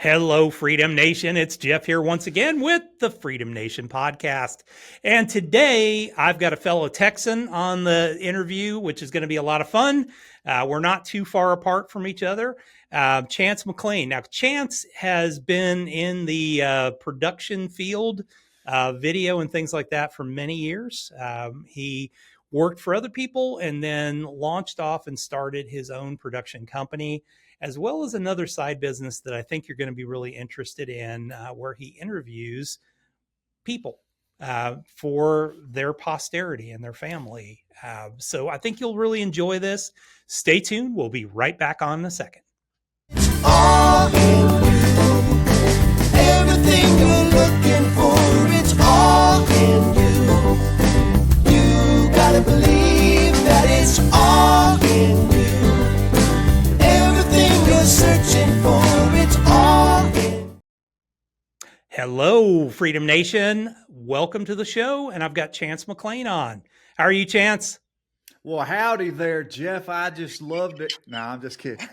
Hello, Freedom Nation. It's Jeff here once again with the Freedom Nation podcast. And today I've got a fellow Texan on the interview, which is going to be a lot of fun. We're not too far apart from each other. Chance McClain. Now, Chance has been in the production field, video and things like that for many years. He worked for other people and then launched off and started his own production company, as well as another side business that I think you're going to be really interested in, where he interviews people for their posterity and their family. So I think you'll really enjoy this. Stay tuned. We'll be right back on in a second. All in you. Everything you're looking for, it's all in you. You gotta believe that it's all in you. You're searching for, it's all in. Hello, Freedom Nation. Welcome to the show. And I've got Chance McClain on. How are you, Chance? Well, howdy there, Jeff. I just loved it. No, I'm just kidding.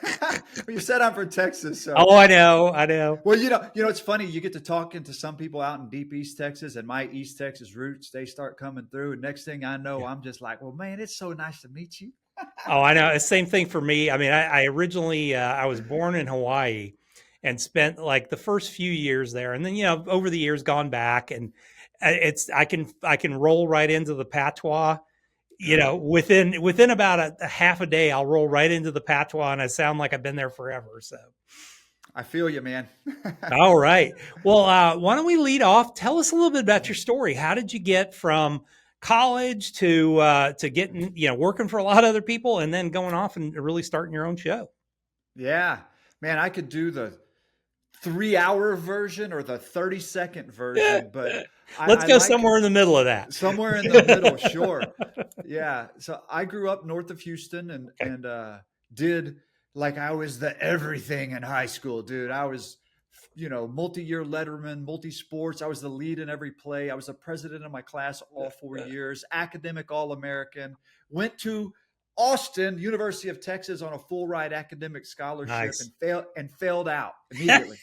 You said I'm from Texas. So. Oh, I know. Well, you know, it's funny. You get to talking to some people out in deep East Texas, and my East Texas roots, they start coming through. And next thing I know, I'm just like, well, man, it's so nice to meet you. Oh, I know. Same thing for me. I mean, I originally, I was born in Hawaii and spent like the first few years there. And then, over the years gone back, and I can roll right into the patois, within about a half a day, I'll roll right into the patois and I sound like I've been there forever. So I feel you, man. All right. Well, why don't we lead off? Tell us a little bit about your story. How did you get from college to getting, working for a lot of other people and then going off and really starting your own show? Yeah, man, I could do the 3-hour version or the 30-second version, but let's go somewhere in the middle of that. Somewhere in the middle. Sure. Yeah. So I grew up north of Houston and did like I was the everything in high school, dude. I was, multi-year letterman, multi-sports. I was the lead in every play. I was the president of my class all 4 years, academic All-American, went to Austin, University of Texas on a full ride academic scholarship. Nice. and failed out immediately.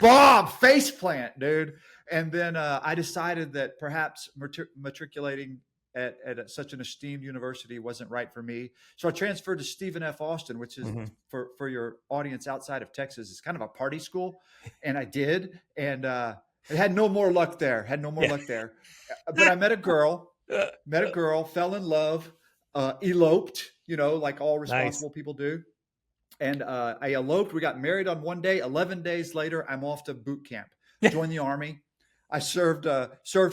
Bomb, face plant, dude. And then I decided that perhaps matriculating at such an esteemed university wasn't right for me. So I transferred to Stephen F. Austin, which is for your audience outside of Texas, it's kind of a party school. And I did. And I had no more luck there. But I met a girl, fell in love, eloped, like all responsible people do. And I eloped. We got married on one day. 11 days later, I'm off to boot camp, joined the Army. I served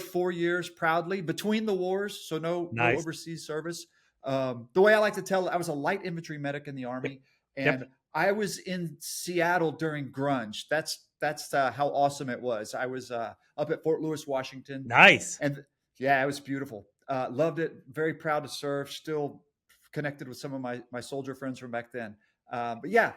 4 years proudly between the wars, so no overseas service. The way I like to tell it, I was a light infantry medic in the Army, and I was in Seattle during grunge. That's how awesome it was. I was up at Fort Lewis, Washington. Nice. And yeah, it was beautiful. Loved it. Very proud to serve. Still connected with some of my soldier friends from back then. But yeah,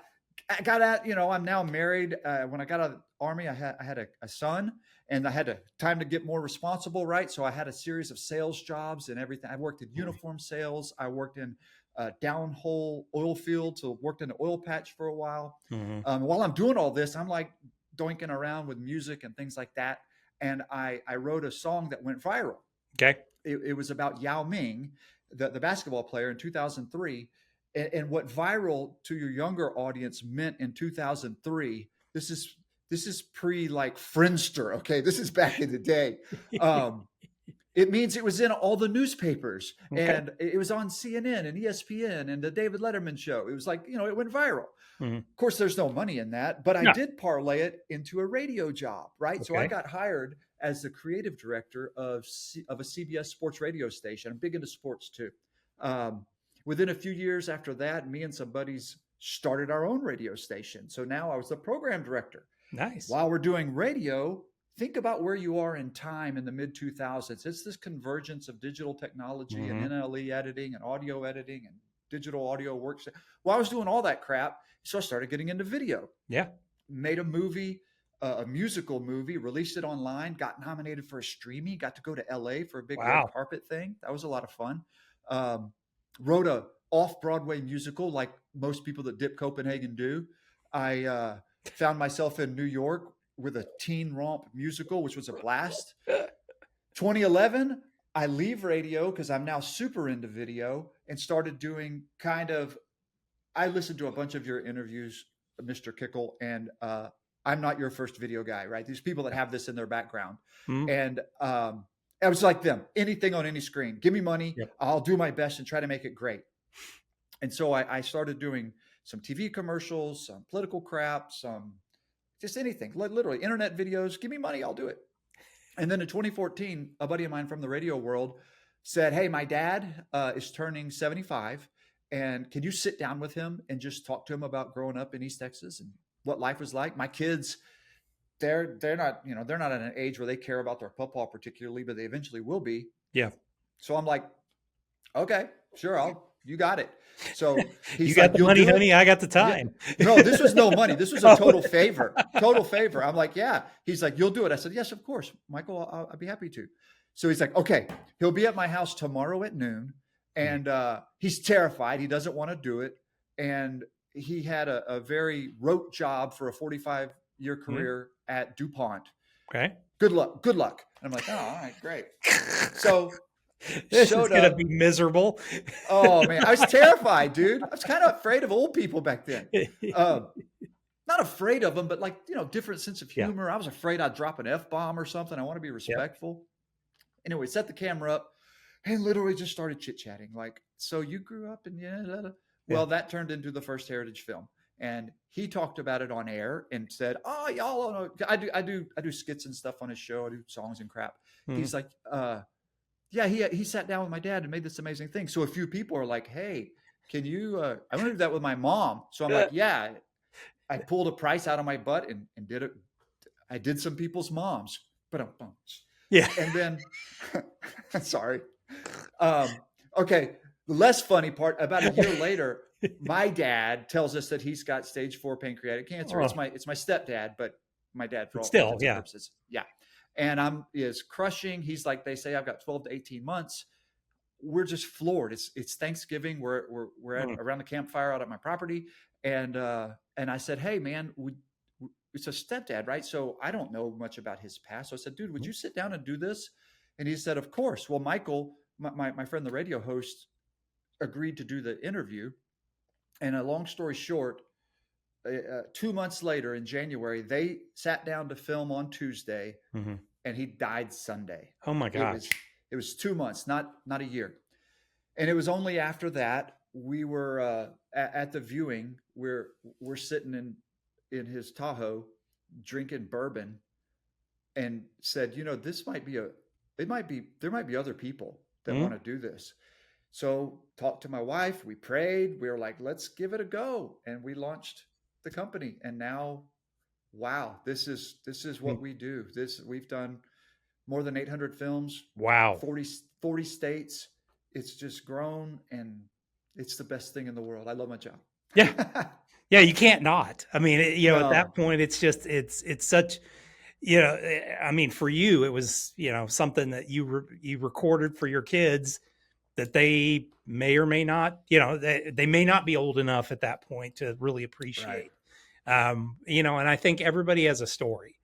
I got out, I'm now married. When I got out of the Army, I had a son, and I had time to get more responsible, right? So I had a series of sales jobs and everything. I worked in uniform sales. I worked in downhole oil fields, so worked in an oil patch for a while. While I'm doing all this, I'm like doinking around with music and things like that. And I wrote a song that went viral. Okay. It was about Yao Ming, the basketball player in 2003. And what viral to your younger audience meant in 2003, this is pre like Friendster. Okay. This is back in the day. It means it was in all the newspapers, and it was on CNN and ESPN and the David Letterman show. It was like, it went viral. Of course, there's no money in that, but I did parlay it into a radio job. Right. Okay. So I got hired as the creative director of a CBS sports radio station. I'm big into sports too. Within a few years after that, me and some buddies started our own radio station. So now I was the program director. Nice. While we're doing radio, think about where you are in time in the mid 2000s. It's this convergence of digital technology and NLE editing and audio editing and digital audio works. Well, I was doing all that crap. So I started getting into video. Yeah. Made a movie, a musical movie, released it online, got nominated for a streaming, got to go to LA for a big red carpet thing. That was a lot of fun. Wrote a off-Broadway musical like most people that dip Copenhagen do. I found myself in New York with a teen romp musical, which was a blast. 2011, I leave radio because I'm now super into video and started doing I listened to a bunch of your interviews, Mr. Kikel, and I'm not your first video guy, right? These people that have this in their background. Mm-hmm. And I was like them, anything on any screen, give me money. Yep. I'll do my best and try to make it great. And so I started doing some TV commercials, some political crap, some just anything, literally internet videos, give me money, I'll do it. And then in 2014, a buddy of mine from the radio world said, hey, my dad is turning 75. And can you sit down with him and just talk to him about growing up in East Texas and what life was like? My kids, they're not at an age where they care about their football particularly, but they eventually will be. Yeah. So I'm like, okay, sure, you got it. So he's you got like, the money, honey. I got the time. Yeah. No, this was no money. This was a total favor. Total favor. I'm like, yeah. He's like, you'll do it. I said, yes, of course, Michael. I'll be happy to. So he's like, okay, he'll be at my house tomorrow at noon. And he's terrified. He doesn't want to do it. And he had a very rote job for a 45-year career at DuPont. Okay. Good luck. Good luck. And I'm like, oh, all right, great. So this is going to be miserable. Oh, man. I was terrified, dude. I was kind of afraid of old people back then. Not afraid of them, but different sense of humor. Yeah. I was afraid I'd drop an F-bomb or something. I want to be respectful. Yeah. Anyway, set the camera up. And literally just started chit-chatting. Like, so you grew up in, Well, that turned into the first Heritage film. And he talked about it on air and said, oh, y'all know, I do skits and stuff on his show. I do songs and crap. Mm-hmm. He's like, he sat down with my dad and made this amazing thing. So a few people are like, hey, can you, I want to do that with my mom. So I'm like, yeah, I pulled a price out of my butt and did it. I did some people's moms, but yeah. And then, sorry. Okay. The less funny part, about a year later, my dad tells us that he's got stage 4 pancreatic cancer. Oh. It's my stepdad, but my dad for all still, purposes. Yeah. And is crushing. He's like, they say I've got 12 to 18 months. We're just floored. It's Thanksgiving. We're around the campfire out at my property. And I said, hey man, it's a stepdad, right? So I don't know much about his past. So I said, dude, would you sit down and do this? And he said, of course. Well, Michael, my friend, the radio host, agreed to do the interview. And a long story short, 2 months later in January, they sat down to film on Tuesday, and he died Sunday. Oh my gosh. It was 2 months, not a year. And it was only after that we were at the viewing. We're sitting in his Tahoe drinking bourbon, and said, this might be there might be other people that want to do this. So talked to my wife, we prayed, we were like, let's give it a go. And we launched the company. And now, wow, this is what we do. We've done more than 800 films. Wow. 40 states. It's just grown, and it's the best thing in the world. I love my job. Yeah. Yeah. You can't not. I mean, at that point, it's just, it's such, I mean, for you, it was, something that you recorded for your kids that they may or may not, they may not be old enough at that point to really appreciate. Right. And I think everybody has a story.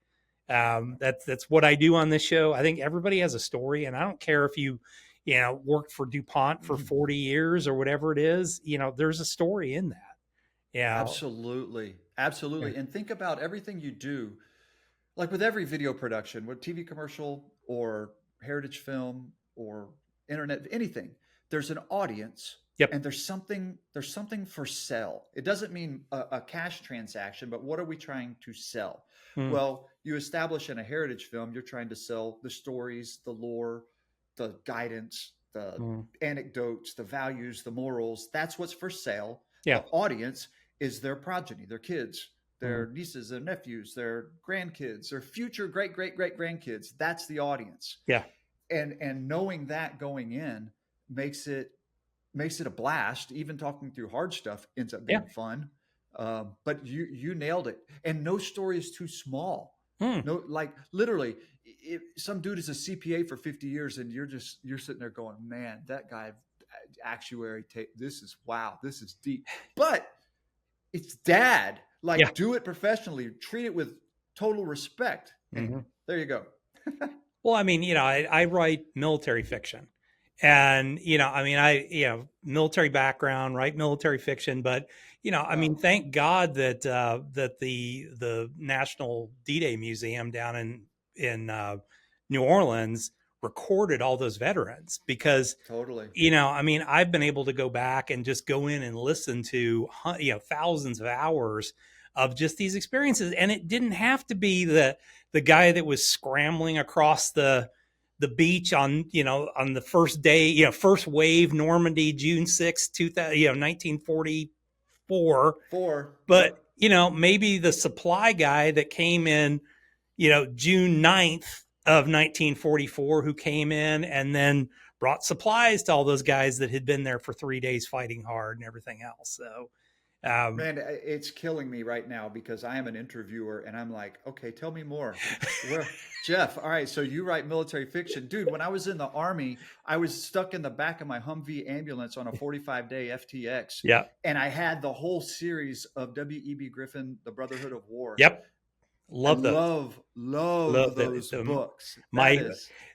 That's what I do on this show. I think everybody has a story, and I don't care if you worked for DuPont for 40 years or whatever it is, there's a story in that. Yeah, absolutely. Absolutely. Yeah. And think about everything you do, like with every video production, with TV commercial or heritage film or internet, anything, there's an audience. Yep. And there's something for sale. It doesn't mean a cash transaction, but what are we trying to sell? Well, you establish in a heritage film, you're trying to sell the stories, the lore, the guidance, the anecdotes, the values, the morals. That's what's for sale. Yeah. The audience is their progeny, their kids, their nieces, their nephews, their grandkids, their future great grandkids. That's the audience. Yeah. And knowing that going in makes it a blast. Even talking through hard stuff ends up being fun. But you nailed it. And no story is too small. No, like literally, if some dude is a CPA for 50 years and you're sitting there going, man, that guy actuary tape. This is deep. But it's dad. Like, do it professionally, treat it with total respect. And there you go. Well, I mean, I write military fiction, and military background, write military fiction, but I mean, thank God that that the National D-Day Museum down in New Orleans recorded all those veterans, because Totally. I mean, I've been able to go back and just go in and listen to thousands of hours of just these experiences, and it didn't have to be the guy that was scrambling across the beach on on the first day, first wave Normandy, June 6th, 1944. But maybe the supply guy that came in June 9th of 1944, who came in and then brought supplies to all those guys that had been there for 3 days fighting hard and everything else. So man, it's killing me right now because I am an interviewer and I'm like, okay, tell me more. Well, Jeff, all right, so you write military fiction. Dude, when I was in the Army, I was stuck in the back of my Humvee ambulance on a 45-day FTX. Yeah. And I had the whole series of W.E.B. Griffin, The Brotherhood of War. Yep. Love those. Love those books.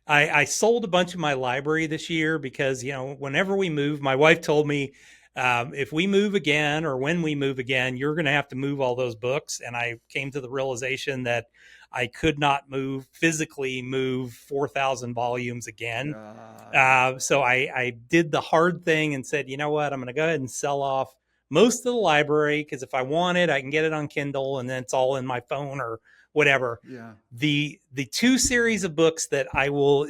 I sold a bunch of my library this year because, whenever we move, my wife told me, if we move again, or when we move again, you're going to have to move all those books. And I came to the realization that I could not physically move 4,000 volumes again. So I did the hard thing and said, you know what, I'm going to go ahead and sell off most of the library, because if I want it, I can get it on Kindle and then it's all in my phone or whatever. Yeah. The two series of books that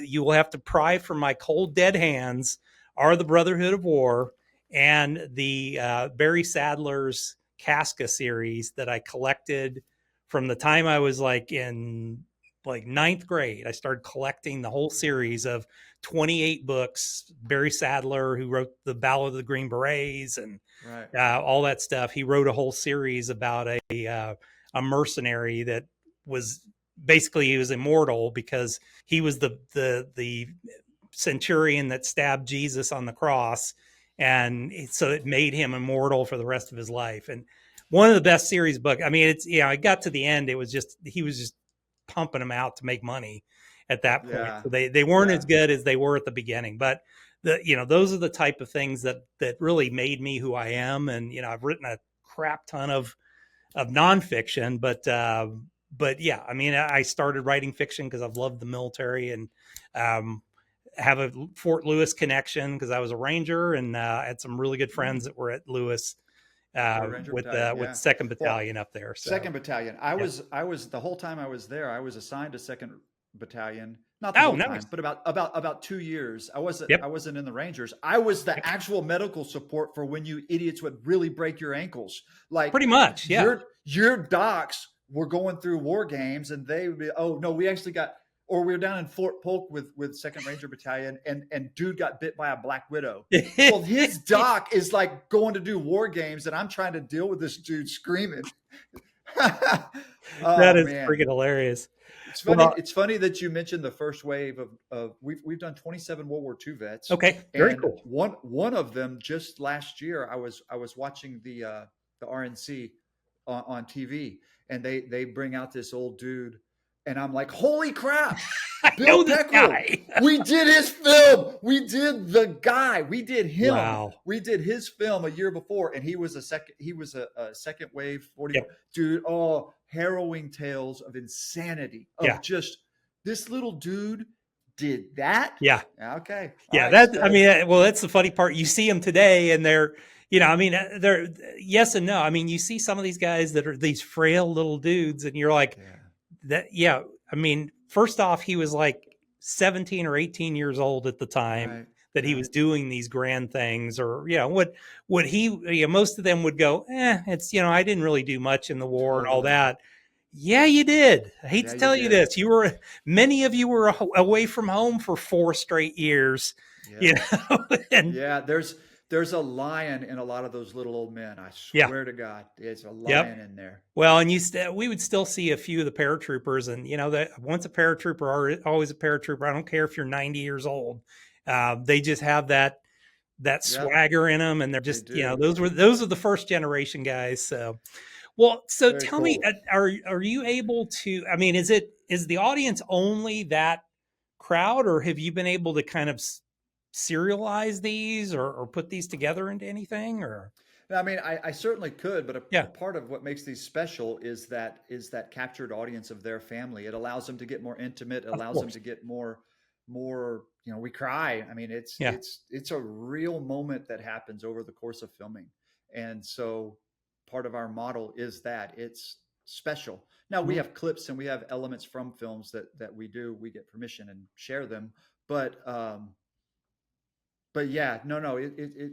you will have to pry from my cold dead hands are The Brotherhood of War and the Barry Sadler's Casca series that I collected from the time I was in ninth grade. I started collecting the whole series of 28 books. Barry Sadler, who wrote the Ballad of the Green Berets and all that stuff, he wrote a whole series about a mercenary that was basically, he was immortal because he was the centurion that stabbed Jesus on the cross. And so it made him immortal for the rest of his life. And one of the best series books. I mean, it's, I got to the end. It was just, he was just pumping them out to make money at that point. Yeah. So they weren't as good as they were at the beginning, but those are the type of things that really made me who I am. And, I've written a crap ton of nonfiction, but yeah, I mean, I started writing fiction because I've loved the military and, have a Fort Lewis connection because I was a Ranger and had some really good friends that were at Lewis with Second Battalion up there. So. Second Battalion. I was the whole time I was there. I was assigned to Second Battalion. Not the whole time, but about 2 years. I wasn't in the Rangers. I was the actual medical support for when you idiots would really break your ankles. Like pretty much, yeah. Your docs were going through war games, and they would be, oh no, we actually got. Or we were down in Fort Polk with Second Ranger Battalion, and dude got bit by a black widow. Well, his doc is like going to do war games, and I'm trying to deal with this dude screaming. That is freaking hilarious. It's funny. Well, it's funny that you mentioned the first wave of we've done 27 World War II vets. Okay, very cool. One of them just last year, I was watching the RNC on TV, and they bring out this old dude. And I'm like, holy crap, Bill Peckrell. We did his film. We did the guy. We did him. Wow. We did his film a year before. And he was a second wave 40. Yep. Dude, harrowing tales of insanity. Of just this little dude did that. Yeah. Okay. Yeah. That's the funny part. You see them today and they're yes and no. I mean, you see some of these guys that are these frail little dudes and you're like, I mean, first off, he was like 17 or 18 years old at the time that he was doing these grand things, or, what he, most of them would go, it's, I didn't really do much in the war and all that. Yeah, you did. I hate to tell you this. Many of you were away from home for 4 straight years, and there's a lion in a lot of those little old men. I swear to God, there's a lion in there. Well, and we would still see a few of the paratroopers, and that once a paratrooper, always a paratrooper. I don't care if you're 90 years old. They just have that swagger in them, and they're just those are the first generation guys. So, Well, so Very tell me, cool. are you able to? I mean, is the audience only that crowd, or have you been able to kind of serialize these or put these together into anything? Or I mean, I certainly could, but a yeah, part of what makes these special is that captured audience of their family. It allows them to get more intimate. It of allows them course, to get more. You know, we cry. I mean, yeah. it's a real moment that happens over the course of filming, and so part of our model is that it's special. Now we Mhm. have clips and we have elements from films that we do. We get permission and share them, but yeah, no,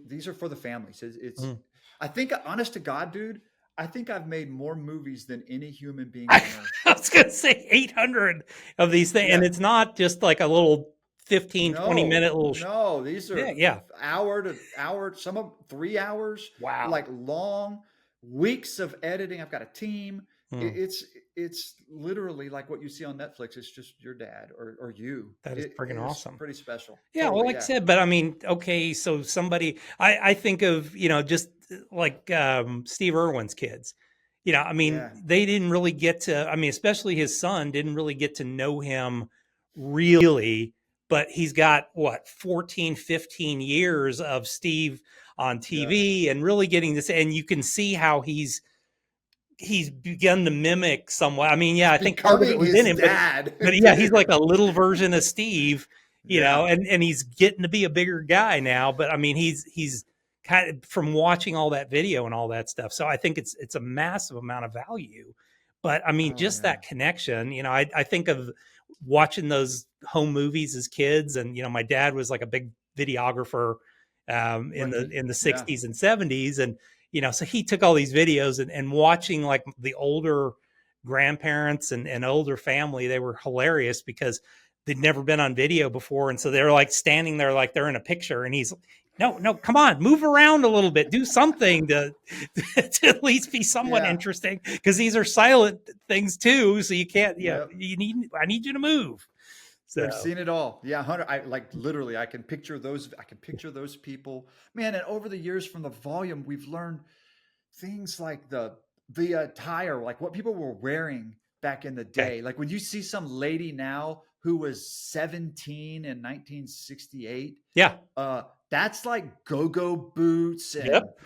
these are for the families. It's Mhm. I think, honest to God, dude, I think I've made more movies than any human being I, on earth. I was gonna say 800 of these things, and Yeah. it's not just like a little 15, 20 minute No, little. no, these Yeah, are yeah. hour to hour, some of 3 hours, Wow. like long weeks of editing. I've got a team. Hmm. It's literally like what you see on Netflix. It's just your dad or you. That is It friggin' is awesome. pretty special. Yeah, well, Totally, like I yeah. said, but I mean, okay, so somebody, I think of, just like Steve Irwin's kids. I mean, Yeah. they didn't really get to, I mean, especially his son didn't really get to know him really, but he's got what, 14, 15 years of Steve on Yep. TV and really getting this, and you can see how he's begun to mimic somewhat. I mean, yeah, He's I think part of it becoming was in his him, dad, but yeah, he's like dude. a little version of Steve, Yeah. and he's getting to be a bigger guy now. But I mean, he's kind of from watching all that video and all that stuff. So I think it's a massive amount of value. But I mean, Oh just yeah. that connection, I think of watching those home movies as kids, and my dad was like a big videographer in What the he? in the Yeah. 60s and 70s, and so he took all these videos and watching like the older grandparents and older family, they were hilarious because they'd never been on video before. And so they're like standing there like they're in a picture. And he's, no, no, come on, move around a little bit, do something to, to at least be somewhat Yeah. interesting, because these are silent things too. So you can't, Yep. I need you to move. They've So, seen it all. Yeah, Hunter. I like literally. I can picture those. I can picture those people, man. And over the years, from the volume, we've learned things like the attire, like what people were wearing back in the okay. day. Like when you see some lady now who was 17 in 1968, Yeah. that's like go-go boots and Yep.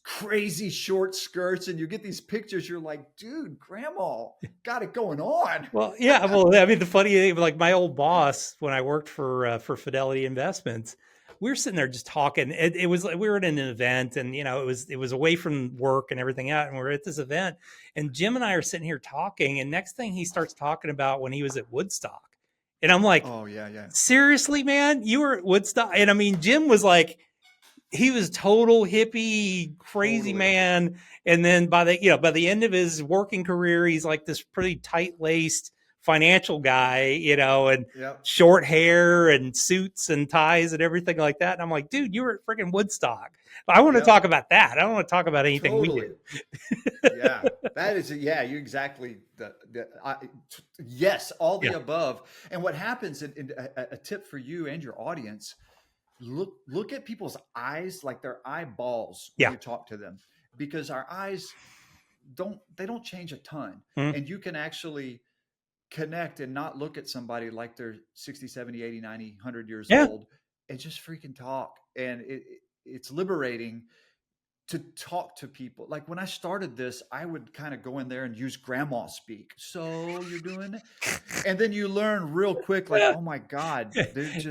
crazy short skirts, and you get these pictures. You're like, dude, grandma got it going on. Well, yeah. Well, I mean, the funny thing, like my old boss, when I worked for Fidelity Investments, we were sitting there just talking. It was like we were at an event, and it was away from work and everything out, and we're at this event, and Jim and I are sitting here talking, and next thing he starts talking about when he was at Woodstock, and I'm like, Oh yeah, yeah, seriously, man, you were at Woodstock, and I mean, Jim was like, he was total hippie crazy totally. man, and then by the end of his working career he's like this pretty tight-laced financial guy, and Yep. short hair and suits and ties and everything like that, and I'm like, dude, you were at freaking Woodstock. I want to Yep. talk about that. I don't want to talk about anything we Totally. do. Yeah, that is, yeah, you exactly yes, all the Yeah, above. And what happens, and a tip for you and your audience, look at people's eyes like they're eyeballs when yeah. you talk to them, because our eyes don't change a ton, Mhm. and you can actually connect and not look at somebody like they're 60, 70, 80, 90, 100 years Yeah. old, and just freaking talk. And it's liberating to talk to people. Like when I started this, I would kind of go in there and use grandma speak. So you're doing it, and then you learn real quick, like, oh my God, they're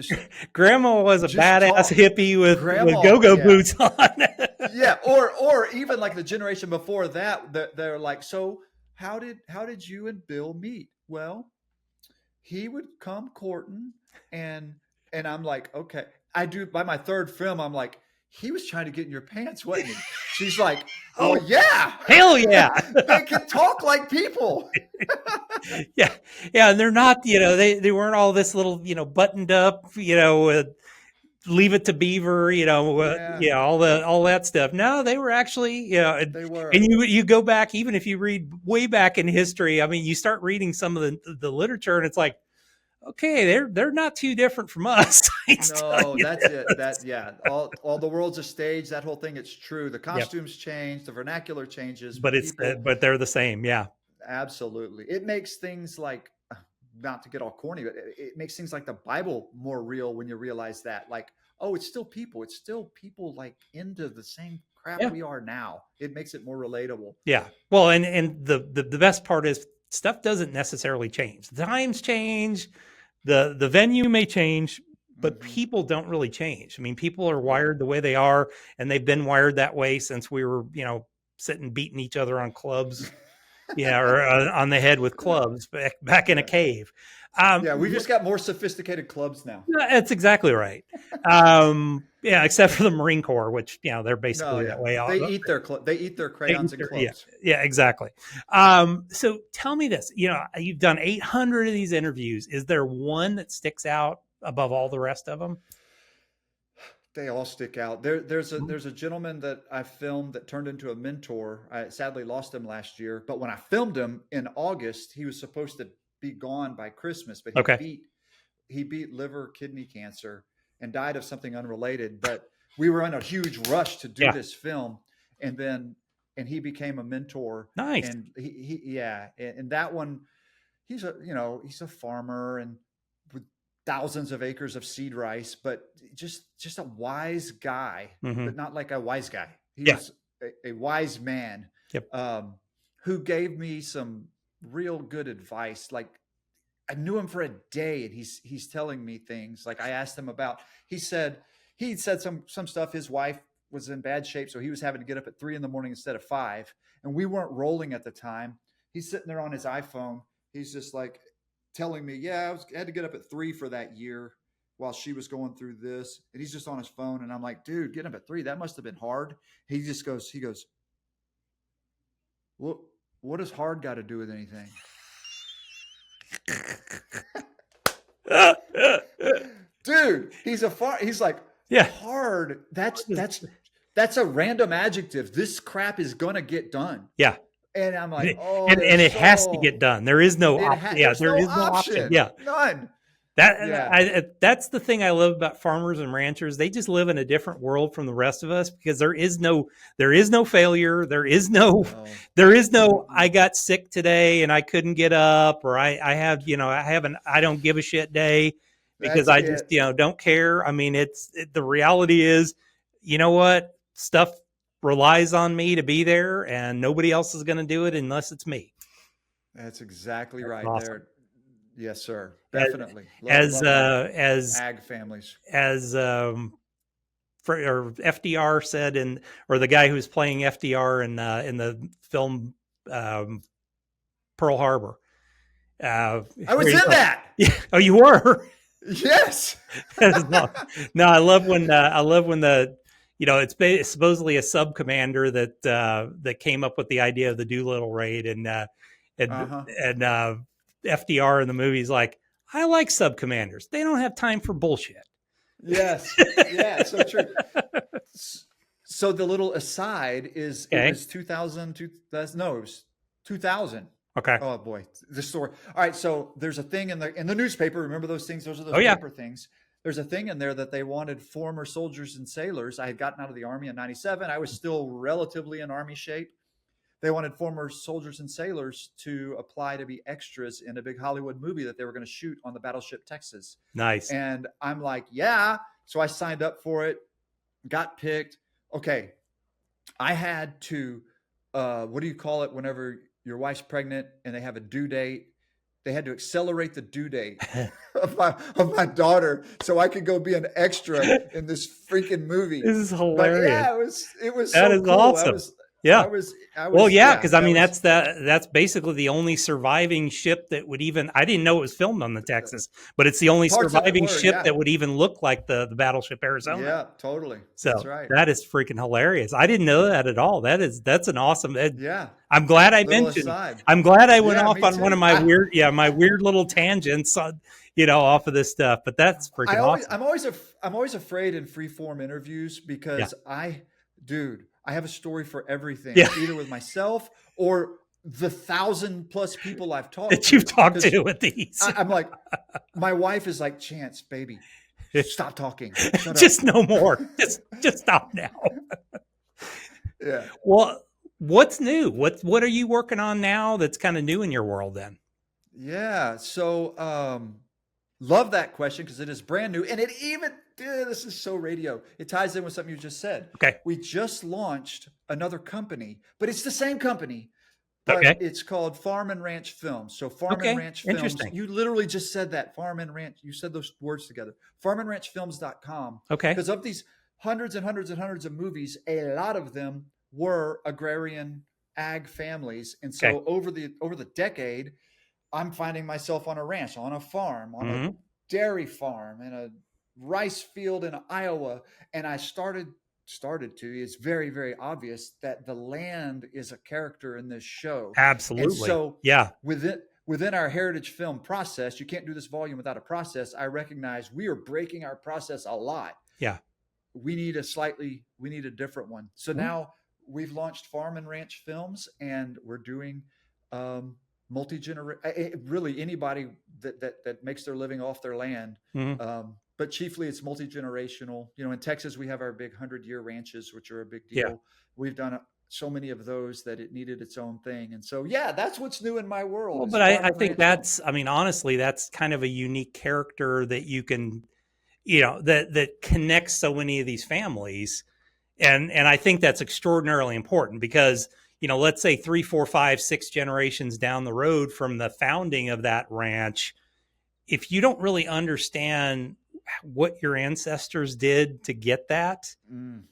Grandma was a just badass talk. hippie with Grandma, go-go yeah, boots on. yeah, or even like the generation before that, they're like, so how did you and Bill meet? Well, he would come courting, and I'm like, okay. I do, by my third film, I'm like, he was trying to get in your pants, wasn't he? She's like, well, Oh, yeah. hell yeah. They can talk like people. Yeah, yeah, and they're not, they weren't all this little, buttoned up, leave it to Beaver, Yeah, all that stuff. No, they were actually, they and were. you go back, even if you read way back in history. I mean, you start reading some of the literature, and it's like, okay, they're not too different from us. I tell No, you that's it. this. All the world's a stage. That whole thing, it's true. The Yep. costumes change, the vernacular changes, But but it's people, but they're the same. Yeah. absolutely. It makes things like, not to get all corny, but it makes things like the Bible more real when you realize that, like, oh, it's still people. It's still people like into the same crap Yeah. we are now. It makes it more relatable. Yeah. Well, and the best part is stuff doesn't necessarily change. The times change, the venue may change, but Mhm. people don't really change. I mean, people are Yeah. wired the way they are, and they've been wired that way since we were, sitting beating each other on clubs, or on the head with clubs back in a Yeah. cave. Yeah, we've just got more sophisticated clubs now. That's exactly right. Yeah, except for the Marine Corps, which they're No, basically yeah. that way. They eat their crayons and Yeah, clothes. yeah, exactly. So tell me this, you've done 800 of these interviews. Is there one that sticks out above all the rest of them? They all stick out. There's a gentleman that I filmed that turned into a mentor. I sadly lost him last year, but when I filmed him in August, he was supposed to be gone by Christmas, but Okay. he beat liver kidney cancer and died of something unrelated. But we were in a huge rush to do Yeah. this film, and he became a mentor. Nice. And and that one, he's a farmer and with thousands of acres of seed rice, but just a wise guy, Mhm. but not like a wise guy. He Yeah. was a wise man. Yep. Who gave me some real good advice. Like, I knew him for a day, and he's telling me things. Like, I asked him about. He said some stuff. His wife was in bad shape, so he was having to get up at 3 a.m. instead of 5, and we weren't rolling at the time. He's sitting there on his iPhone. He's just like telling me, "Yeah, I had to get up at 3 for that year while she was going through this." And he's just on his phone, and I'm like, "Dude, getting up at 3, that must have been hard." He goes, "What does hard got to do with anything?" Dude, he's like, Yeah. hard. That's a random adjective. This crap is gonna get done. Yeah. And I'm like, oh, and it has to get done. There is no there's there no is no option. Yeah. None. That's the thing I love about farmers and ranchers. They just live in a different world from the rest of us, because there is no failure. There is no I got sick today and I couldn't get up, or I don't give a shit day because That's I just don't care. I mean, the reality is, you know what? Stuff relies on me to be there, and nobody else is going to do it unless it's me. That's exactly right. Awesome. There. Yes, sir. Definitely. As ag families. As or FDR said, or the guy who was playing FDR in the film Pearl Harbor. I was in that. Yeah. Oh, you were? Yes. No, I love when the it's supposedly a sub commander that came up with the idea of the Doolittle raid, and FDR in the movie's like, I like sub commanders. They don't have time for bullshit. Yes. Yeah. So true. So the little aside is, okay. It was 2000. No, it was 2000. Okay. Oh boy, the story. All right. So there's a thing in the newspaper. Remember those things? Those are those paper things. There's a thing in there that they wanted former soldiers and sailors. I had gotten out of the Army in 97. I was still relatively in Army shape. They wanted former soldiers and sailors to apply to be extras in a big Hollywood movie that they were going to shoot on the battleship Texas. Nice. And I'm like, yeah. So I signed up for it, got picked. Okay. I had to, what do you call it whenever your wife's pregnant and they have a due date? They had to accelerate the due date of my daughter so I could go be an extra in this freaking movie. This is hilarious. But yeah, it was that so is cool. awesome. I was because I mean that's basically the only surviving ship that would even. I didn't know it was filmed on the Texas, but it's the only surviving ship that would even look like the battleship Arizona. Yeah, totally. So that's right. That is freaking hilarious. I didn't know that at all. That's an awesome. Yeah. I'm glad I mentioned. Aside. I'm glad I went off on too. one of my weird little tangents, off of this stuff. But that's freaking awesome. I'm always afraid in free form interviews because I have a story for everything, either with myself or the 1,000+ people I've talked that to, you've talked 'cause to with these. I'm like, my wife is like, Chance, baby, stop talking. Shut up. Just no more. Just stop now. Yeah. Well, what's new? What are you working on now that's kind of new in your world then? Yeah. So love that question because it is brand new. And it even, this is so radio. It ties in with something you just said. Okay. We just launched another company, but it's the same company, but Okay. it's called Farm and Ranch Films. So Farm Okay. and Ranch Films, Interesting. you literally just said that, Farm and Ranch. You said those words together. farmandranchfilms.com. Okay. Because of these hundreds and hundreds and hundreds of movies, a lot of them were agrarian ag families. And so Okay. over the decade, I'm finding myself on a ranch, on a farm, on a Mhm. dairy farm, in a rice field in Iowa, and I started to. It's very, very obvious that the land is a character in this show, and Absolutely. so Yeah. within our heritage film process, you can't do this volume without a process. I recognize we are breaking our process a lot. Yeah. We need a different one. So Mhm. now we've launched Farm and Ranch Films, and we're doing really anybody that makes their living off their land. Mhm. But chiefly it's multi-generational. In Texas, we have our big 100-year ranches, which are a big Yeah. deal. We've done so many of those that it needed its own thing. And so, yeah, that's what's new in my world. Well, Is but Farm I and think Ranch Films. that's, I mean, honestly, that's kind of a unique character that you can, that connects so many of these families. And I think that's extraordinarily important because, let's say 3, 4, 5, 6 generations down the road from the founding of that ranch, if you don't really understand what your ancestors did to get that, Mm,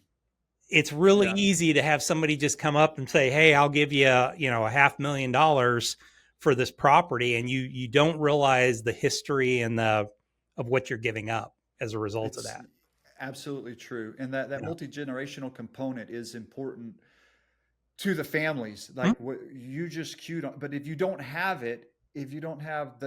it's really yeah, easy to have somebody just come up and say, "Hey, I'll give you, $500,000 for this property," and you don't realize the history and the of what you're giving up as a result of it's that. absolutely true. And that You know? multi-generational component is important to the families, Hmm? like what you just cued on. But if you don't have it, if you don't have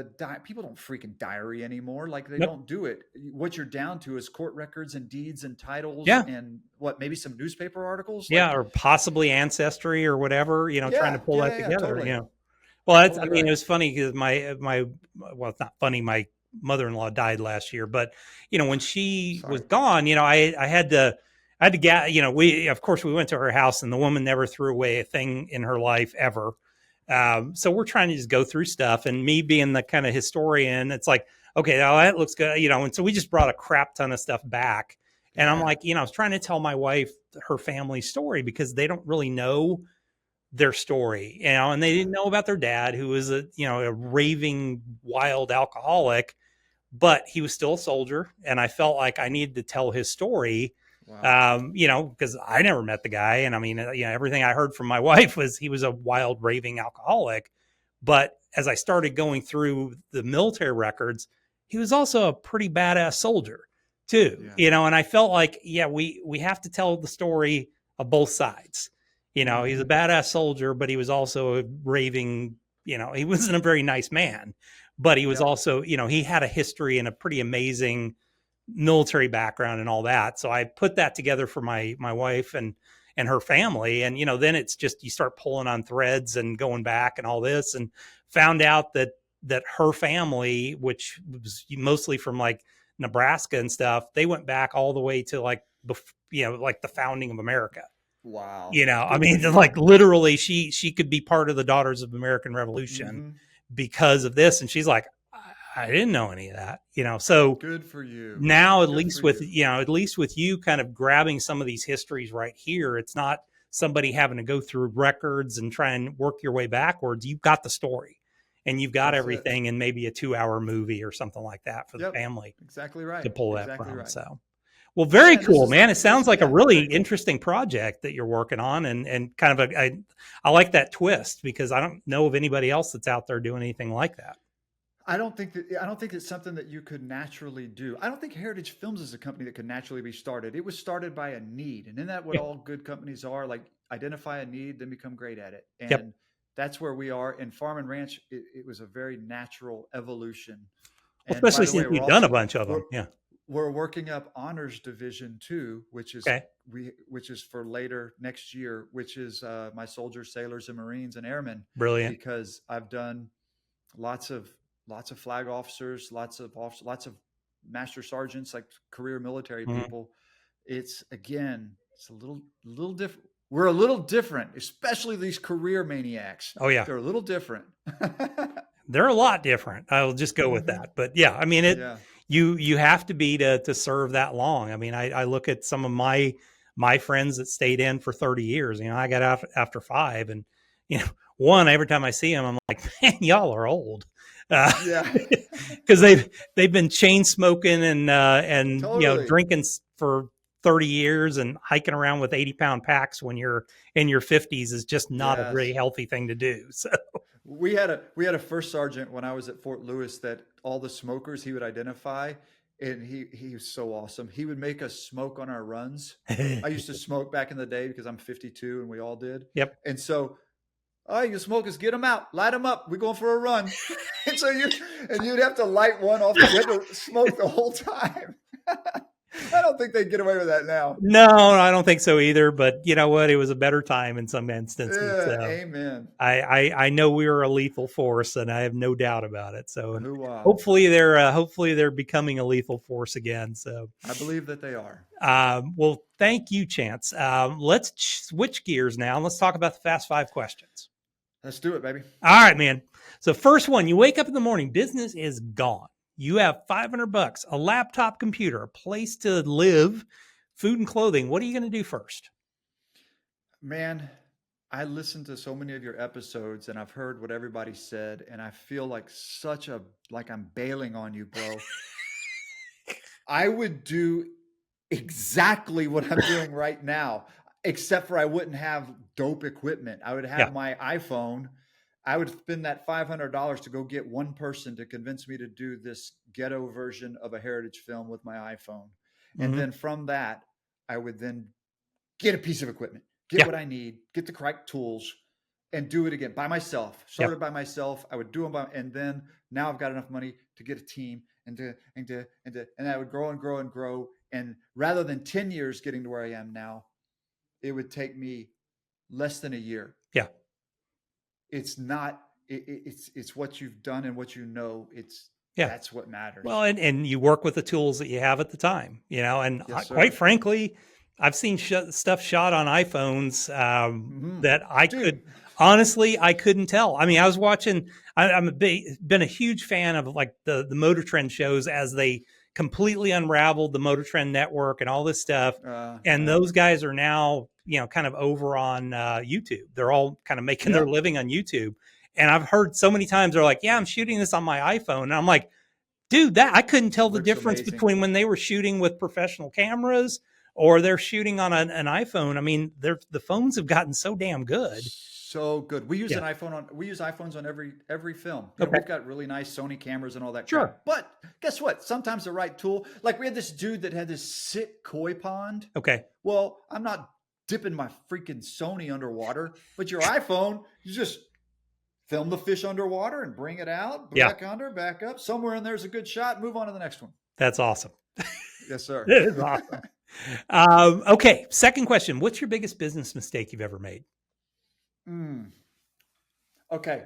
people don't freaking diary anymore. Like they Yep. don't do it. What you're down to is court records and deeds and titles Yeah. and maybe some newspaper articles. Yeah, Like, or possibly ancestry or whatever, trying to yeah, pull yeah, that yeah, yeah, together. totally, Well, I totally mean, it right. was funny because well, it's not funny. My mother-in-law died last year, but when she was Sorry. gone, I had to get, of course we went to her house and the woman never threw away a thing in her life ever. So we're trying to just go through stuff, and me being the kind of historian, it's like, okay, now that looks good, and so we just brought a crap ton of stuff back. And I'm Yeah, like, I was trying to tell my wife her family story because they don't really know their story, and they didn't know about their dad, who was a raving wild alcoholic, but he was still a soldier. And I felt like I needed to tell his story, wow. because I never met the guy. And I mean, everything I heard from my wife was he was a wild raving alcoholic. But as I started going through the military records, he was also a pretty badass soldier too, Yeah. and I felt like, yeah, we have to tell the story of both sides. He's a Mhm. badass soldier, but he was also a raving, he wasn't a very nice man, but he was Yep. also, he had a history and a pretty amazing military background and all that. So I put that together for my wife and her family. And, then it's just, you start pulling on threads and going back and all this, and found out that her family, which was mostly from like Nebraska and stuff, they went back all the way to like, like the founding of America. Wow. I Good for mean, you. like literally she could be part of the Daughters of American Revolution Hmm. because of this. And she's like, I didn't know any of that, So Good for you. now, Good for you. at least with you kind of grabbing some of these histories right here, it's not somebody having to go through records and try and work your way backwards. You've got the story and you've got That's it. everything in maybe a 2-hour movie or something like that for the Yep. family Exactly to right. pull that Exactly from. right. So, well, very And this cool, is man. It sounds like a yeah, really very cool. interesting project that you're working on, and kind of I like that twist because I don't know of anybody else that's out there doing anything like that. I don't think it's something that you could naturally do. I don't think Heritage Films is a company that could naturally be started. It was started by a need. And isn't that what Yeah. all good companies are? Like identify a need, then become great at it. Yep. And that's where we are. In Farm and Ranch, it was a very natural evolution. And by Especially the way, since you've done a bunch of them. Yeah. we're working up honors division 2, which is Okay. which is for later next year, which is my soldiers, sailors, and Marines and airmen, Brilliant. because I've done lots of flag officers, lots of master sergeants, like career military Mhm. people. It's a little different. We're a little different, especially these career maniacs. Oh yeah. They're a little different. They're a lot different. I'll just go with that. But yeah, I mean, Yeah. you have to be to serve that long. I mean, I look at some of my friends that stayed in for 30 years. You know, I got out after 5, and you know, every time I see them, I'm like, man, y'all are old. Yeah. Because they've been chain smoking and Totally. drinking for 30 years and hiking around with 80-pound packs when you're in your 50s is just not a really Yes. healthy thing to do. So We had a first sergeant when I was at Fort Lewis that all the smokers he would identify, and he was so awesome. He would make us smoke on our runs. I used to smoke back in the day because I'm 52 and we all did. yep. And so, all right, you smokers, get them out, light them up. We're going for a run. And so you'd have to light one off. You had to smoke the whole time. I don't think they'd get away with that now. No, I don't think so either. But you know what? It was a better time in some instances. Yeah, So amen. I know we were a lethal force, and I have no doubt about it. So and Hoo-ah. hopefully they're becoming a lethal force again. So I believe that they are. well, thank you, Chance. Let's switch gears now. Let's talk about the Fast 5 questions. Let's do it, baby. All right, man. So first one, you wake up in the morning, business is gone. You have $500, a laptop, computer, a place to live, food and clothing. What are you going to do first? Man, I listened to so many of your episodes and I've heard what everybody said, and I feel like like I'm bailing on you, bro. I would do exactly what I'm doing right now, except for I wouldn't have dope equipment. I would have my iPhone. I would spend that $500 to go get one person to convince me to do this ghetto version of a heritage film with my iPhone. And then from that, I would then get a piece of equipment, get what I need, get the correct tools, and do it again by myself. Started by myself. I would do them and then now I've got enough money to get a team and I would grow and grow and grow. And rather than 10 years getting to where I am now, it would take me less than a year. Yeah. It's not, it's what you've done and what you know. That's what matters. Well, and you work with the tools that you have at the time, and Yes, sir. quite frankly, I've seen stuff shot on iPhones that I couldn't tell. I mean, I was watching, been a huge fan of like the Motor Trend shows as they completely unraveled the Motor Trend network and all this stuff. And those guys are now, kind of over on YouTube. They're all kind of making their living on YouTube. And I've heard so many times they're like, yeah, I'm shooting this on my iPhone. And I'm like, dude, I couldn't tell the difference between when they were shooting with professional cameras or they're shooting on an iPhone. I mean, the phones have gotten so damn good. So good. We use we use iPhones on every film. We've got really nice Sony cameras and all that. Sure. Crap. But guess what? Sometimes the right tool, like we had this dude that had this sick koi pond. Okay. Well, I'm not dipping my freaking Sony underwater, but your iPhone, you just film the fish underwater and bring it out, back under, back up. Somewhere in there's a good shot. Move on to the next one. That's awesome. Yes, sir. That is awesome. Okay. Second question. What's your biggest business mistake you've ever made? Okay.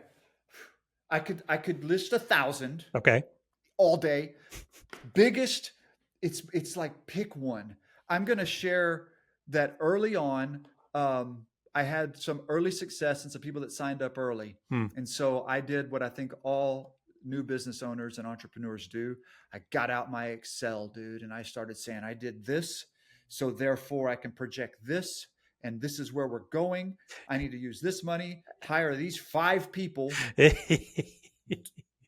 I could list 1,000. Okay. All day. Biggest, it's like pick one. I'm going to share that early on. I had some early success and some people that signed up early. And so I did what I think all new business owners and entrepreneurs do. I got out my Excel, dude, and I started saying, I did this, so therefore I can project this, and this is where we're going. I need to use this money, hire these 5 people,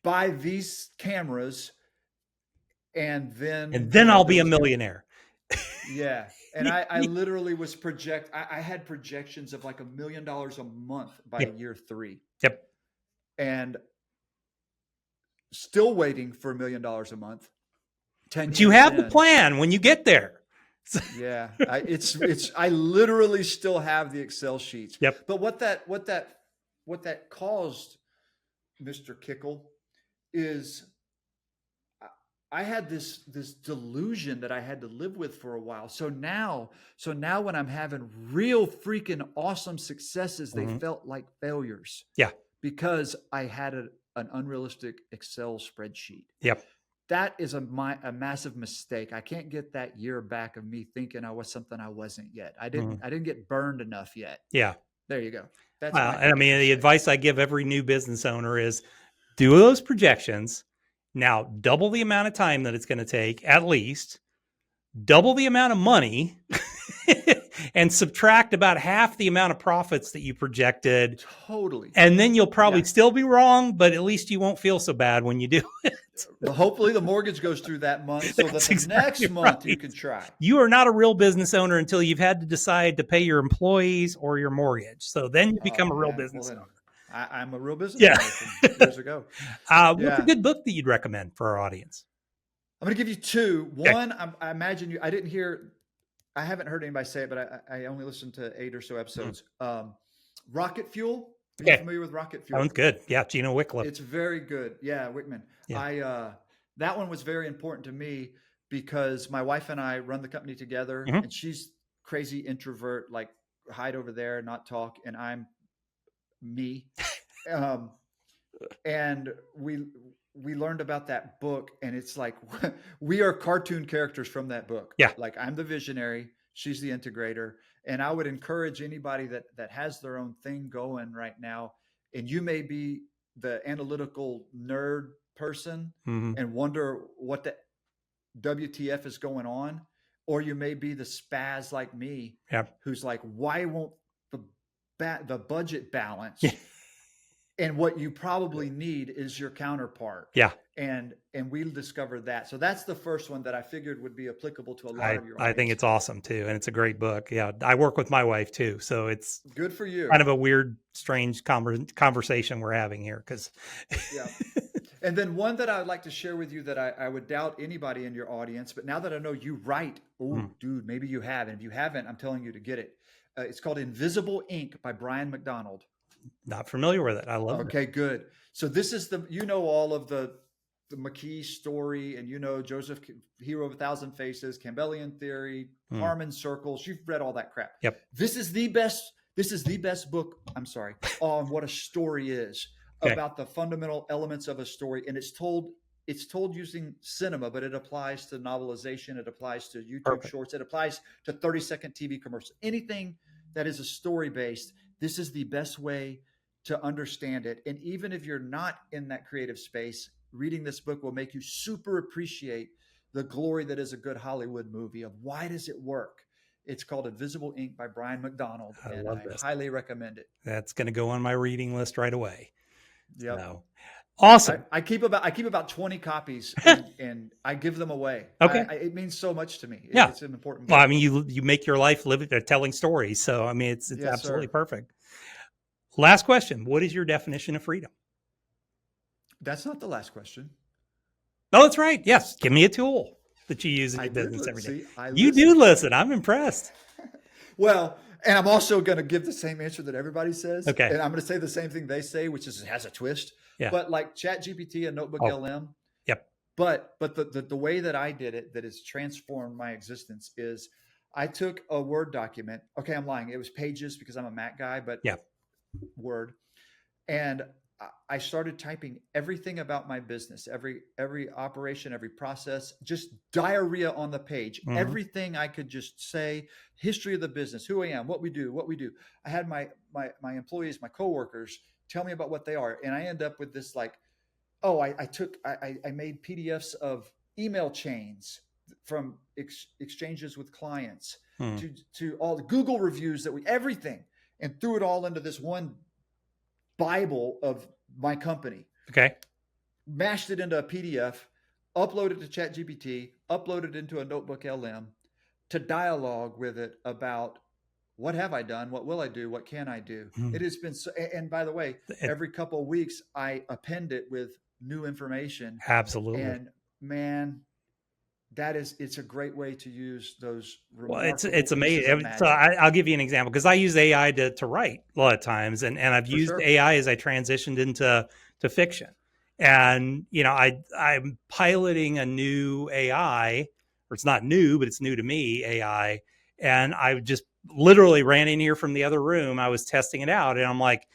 buy these cameras, and then I'll be a millionaire. Yeah. And I literally was I had projections of like $1 million a month by year 3. Yep. And still waiting for $1 million a month. But you have the plan when you get there. Yeah. I literally still have the Excel sheets. Yep. But what that caused, Mr. Kikel, is I had this delusion that I had to live with for a while. So now when I'm having real freaking awesome successes, they felt like failures. Yeah. Because I had an unrealistic Excel spreadsheet. Yep. That is a massive mistake. I can't get that year back of me thinking I was something I wasn't yet. I didn't get burned enough yet. Yeah. There you go. That's and I mean, the advice I give every new business owner is do those projections. Now, double the amount of time that it's going to take, at least, double the amount of money, and subtract about half the amount of profits that you projected. Totally. And then you'll probably still be wrong, but at least you won't feel so bad when you do it. Well, hopefully the mortgage goes through that month so that the next month you can try. You are not a real business owner until you've had to decide to pay your employees or your mortgage. So then you become a real business owner. I'm a real business owner from years ago. What's a good book that you'd recommend for our audience? I'm going to give you two. One, I imagine you, I haven't heard anybody say it, but I only listened to 8 or so episodes. Rocket Fuel. Are you familiar with Rocket Fuel? Sounds good. Yeah. Gino Wicklow. It's very good. Yeah. Wickman. Yeah. That one was very important to me because my wife and I run the company together and she's crazy introvert, like hide over there, not talk. And I'm me. And we learned about that book and it's like, we are cartoon characters from that book. Yeah. Like I'm the visionary, she's the integrator. And I would encourage anybody that has their own thing going right now. And you may be the analytical nerd person and wonder what the WTF is going on. Or you may be the spaz like me who's like, why won't the budget balance? And what you probably need is your counterpart. Yeah. And we discovered that. So that's the first one that I figured would be applicable to a lot of your audience. I think it's awesome too. And it's a great book. Yeah. I work with my wife too. So it's good for you. Kind of a weird, strange conversation we're having here. Yeah. And then one that I would like to share with you that I would doubt anybody in your audience, but now that I know you write, dude, maybe you have. And if you haven't, I'm telling you to get it. It's called Invisible Ink by Brian McDonald. Not familiar with it. I love it. Okay, good. So this is all of the McKee story and Joseph Hero of 1,000 Faces, Campbellian theory, Harmon circles. You've read all that crap. Yep. This is the best book, on what a story is about the fundamental elements of a story. And it's told using cinema, but it applies to novelization. It applies to YouTube shorts. It applies to 30-second TV commercials. Anything that is a story based. This is the best way to understand it. And even if you're not in that creative space, reading this book will make you super appreciate the glory that is a good Hollywood movie of why does it work? It's called Invisible Ink by Brian McDonald. I highly recommend it. That's going to go on my reading list right away. Yeah. So, awesome. I keep about 20 copies and I give them away. Okay. It means so much to me. It's an important book. Well, I mean, you make your life telling stories. So, I mean, it's absolutely perfect. Last question. What is your definition of freedom? That's not the last question. Oh, that's right. Yes. Give me a tool that you use in your business every day. You do listen. I'm impressed. Well, and I'm also going to give the same answer that everybody says. Okay. And I'm going to say the same thing they say, which is it has a twist. Yeah. But like ChatGPT and Notebook LM. Yep. But the way that I did it that has transformed my existence is I took a Word document. Okay, I'm lying. It was Pages because I'm a Mac guy, but Word. And I started typing everything about my business, every operation, every process, just diarrhea on the page, everything I could just say, history of the business, who I am, what we do. I had my employees, my coworkers tell me about what they are. And I end up with this like, I made PDFs of email chains from exchanges with clients to all the Google reviews everything, and threw it all into this one Bible of my company. Okay. Mashed it into a PDF, uploaded to ChatGPT, uploaded into a Notebook LM to dialogue with it about what have I done? What will I do? What can I do? It has been so, and by the way, every couple of weeks I append it with new information. Absolutely. And man, it's a great way to use those. Well, it's amazing. So I'll give you an example because I use AI to write a lot of times, and I've used AI as I transitioned into fiction. And, I'm piloting a new AI, or it's not new, but it's new to me, AI. And I just literally ran in here from the other room. I was testing it out and I'm like,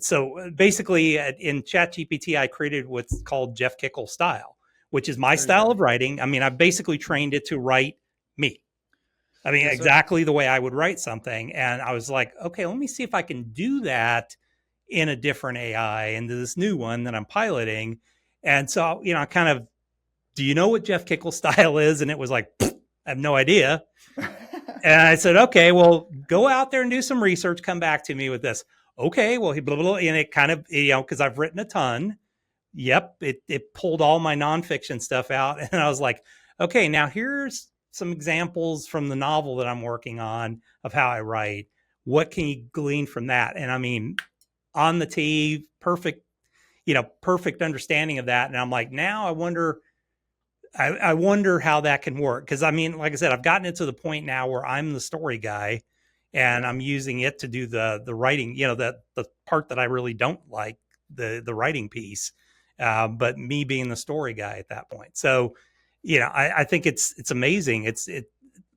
so basically in ChatGPT, I created what's called Jeff Kikel style, which is my style of writing. I mean, I've basically trained it to write me. I mean, Yes, sir. exactly the way I would write something. And I was like, okay, let me see if I can do that in a different AI into this new one that I'm piloting. And so, I kind of, do you know what Jeff Kikel style is? And it was like, I have no idea. And I said, okay, well, go out there and do some research. Come back to me with this. Okay, well, he blah, blah, blah. And it kind of, because I've written a ton. Yep. It pulled all my nonfiction stuff out. And I was like, okay, now here's some examples from the novel that I'm working on of how I write. What can you glean from that? And I mean, on the tee, perfect, perfect understanding of that. And I'm like, now I wonder how that can work. Cause I mean, like I said, I've gotten it to the point now where I'm the story guy and I'm using it to do the writing, the part that I really don't like, the writing piece. But me being the story guy at that point. So, I think it's amazing.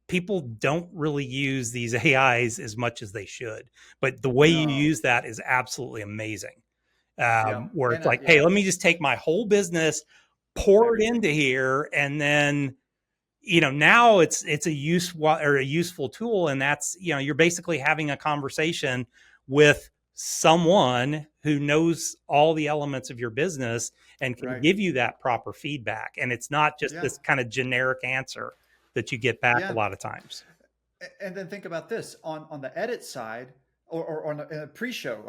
People don't really use these AIs as much as they should, but the way you use that is absolutely amazing. Where it's like, hey, let me just take my whole business, pour it into here, and then now it's a useful tool, and that's you're basically having a conversation with someone who knows all the elements of your business and can give you that proper feedback, and it's not just this kind of generic answer that you get back a lot of times. And then think about this on the edit side, or on a pre-show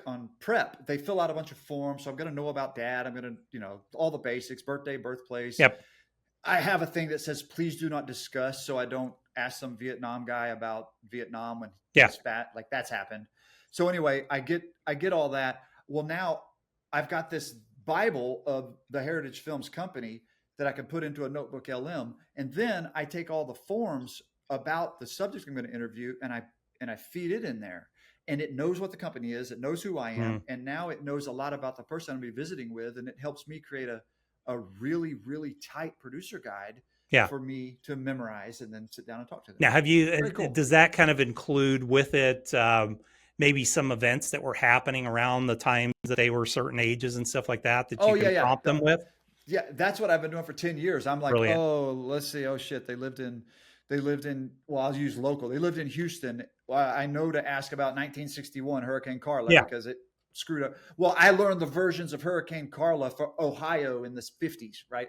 on prep, they fill out a bunch of forms. So I'm going to know about dad. I'm going to, all the basics, birthday, birthplace. Yep. I have a thing that says, please do not discuss. So I don't ask some Vietnam guy about Vietnam when he's fat, like that's happened. So anyway, I get all that. Well, now I've got this Bible of the Heritage Films Company that I can put into a notebook LM. And then I take all the forms about the subject I'm going to interview and I feed it in there. And it knows what the company is. It knows who I am. And now it knows a lot about the person I'm going to be visiting with. And it helps me create a really, really tight producer guide for me to memorize and then sit down and talk to them. Now, does that kind of include with it maybe some events that were happening around the times that they were certain ages and stuff like that you can prompt them with? Yeah, that's what I've been doing for 10 years. I'm like, Brilliant. Let's see. Oh shit. They lived in, well, I'll use local. They lived in Houston. Well, I know to ask about 1961 Hurricane Carla because it screwed up. Well, I learned the versions of Hurricane Carla for Ohio in the 50s, right?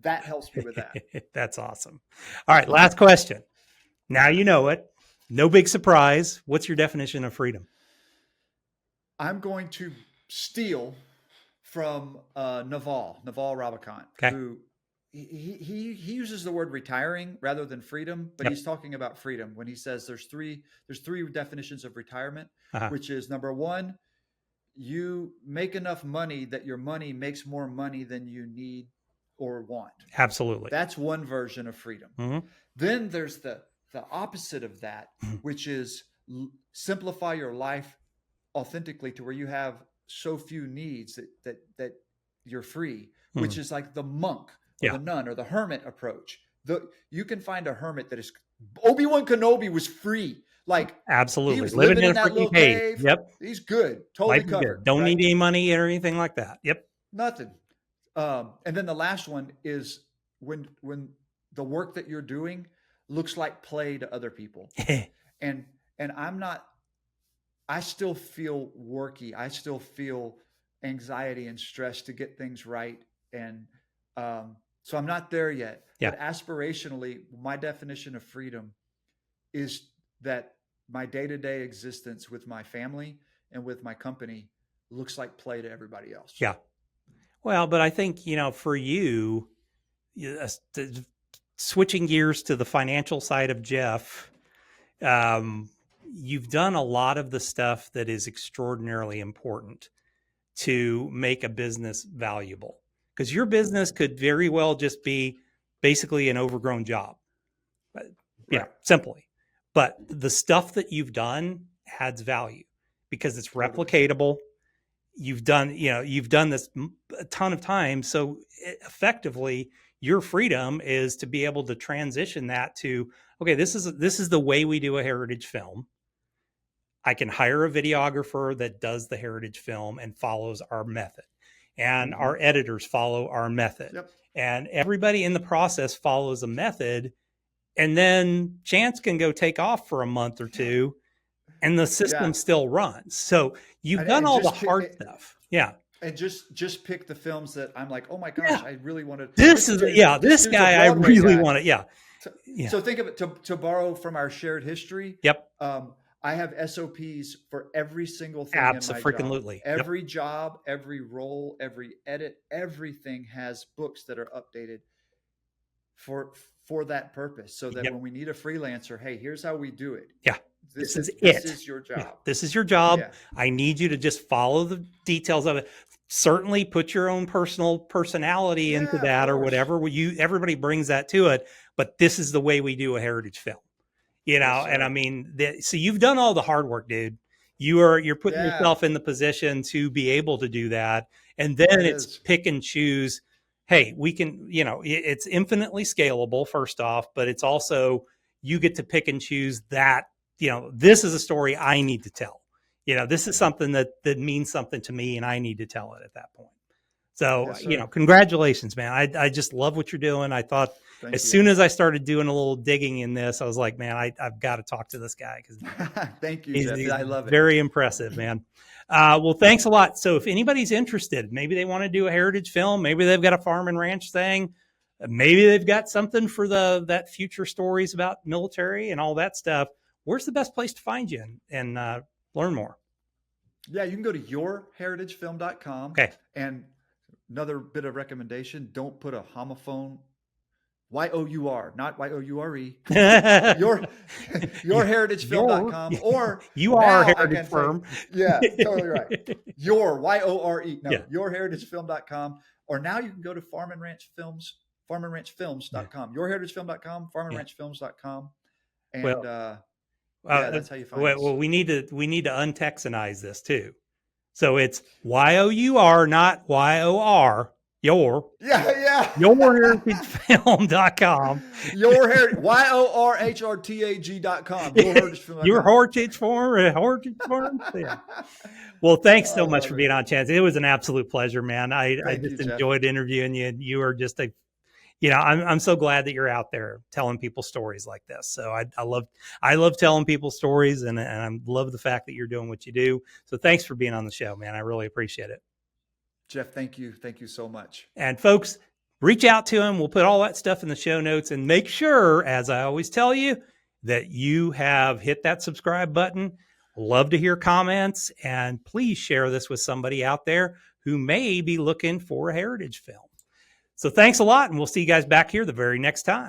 That helps me with that. That's awesome. All right. Last question. Now you know it. No big surprise. What's your definition of freedom? I'm going to steal from Naval Ravikant, who he uses the word retiring rather than freedom, but he's talking about freedom when he says there's three definitions of retirement, which is number one, you make enough money that your money makes more money than you need or want. Absolutely. That's one version of freedom. Then there's the opposite of that, which is simplify your life authentically to where you have so few needs that you're free, which is like the monk or the nun or the hermit approach. You can find a hermit that is Obi-Wan Kenobi was free. Like absolutely he was living in a that little cave. Yep. He's good. Totally covered. Good. Don't need any money or anything like that. Yep. Nothing. And then the last one is when the work that you're doing looks like play to other people. and I still feel worky. I still feel anxiety and stress to get things right. And so I'm not there yet. But aspirationally, my definition of freedom is that my day-to-day existence with my family and with my company looks like play to everybody else. Yeah. Well, but I think, for you, switching gears to the financial side of Jeff, you've done a lot of the stuff that is extraordinarily important to make a business valuable, because your business could very well just be basically an overgrown job, simply. But the stuff that you've done adds value because it's replicatable. you've done this a ton of times. So effectively, your freedom is to be able to transition that to, okay, this is the way we do a heritage film. I can hire a videographer that does the heritage film and follows our method, and our editors follow our method. Yep. And everybody in the process follows a method. And then Chance can go take off for a month or two and the system still runs. So you've done all the hard stuff. Yeah. And just pick the films that I'm like, oh my gosh, I really want to. This guy I really want to. Yeah. So think of it, to borrow from our shared history. Yep. I have SOPs for every single thing. Absolutely. In my job. Every job, every role, every edit, everything has books that are updated for that purpose. So that when we need a freelancer, hey, here's how we do it. Yeah. This is your job. Yeah. This is your job. Yeah. I need you to just follow the details of it. Certainly put your own personal personality into that or whatever. Everybody brings that to it, but this is the way we do a heritage film. And I mean, so you've done all the hard work, dude. You're putting yourself in the position to be able to do that. And then it's pick and choose. Hey, we can, it's infinitely scalable, first off, but it's also, you get to pick and choose that, this is a story I need to tell. This is something that means something to me and I need to tell it at that point. So, congratulations, man. I just love what you're doing. I thought as soon as I started doing a little digging in this, I was like, man, I've got to talk to this guy. Thank you, Jeff. I love it. Very impressive, man. Well, thanks a lot. So if anybody's interested, maybe they want to do a heritage film, maybe they've got a farm and ranch thing, maybe they've got something for that future stories about military and all that stuff. Where's the best place to find you and learn more? Yeah, you can go to yourheritagefilm.com. Okay. And another bit of recommendation, don't put a homophone, Y-O-U-R, not Y-O-U-R-E. Yourheritagefilm.com or you are a heritage firm. Yeah, totally right. Y-O-R-E. No, yourheritagefilm.com. Or now you can go to farmandranchfilms.com. Yourheritagefilm.com, farmandranchfilms.com. And that's how you find us. Well, we need to untexanize this too. So it's Y-O-U-R, not Y-O-R. Yourheritagefilm.com. YORHRTAG.com. Your heritage farm. Yeah. Well, thanks so much for being on, Chance. It was an absolute pleasure, man. I just enjoyed interviewing you. You are just I'm so glad that you're out there telling people stories like this. So I love telling people stories, and I love the fact that you're doing what you do. So thanks for being on the show, man. I really appreciate it. Jeff, thank you. Thank you so much. And folks, reach out to him. We'll put all that stuff in the show notes, and make sure, as I always tell you, that you have hit that subscribe button. Love to hear comments, and please share this with somebody out there who may be looking for a heritage film. So thanks a lot, and we'll see you guys back here the very next time.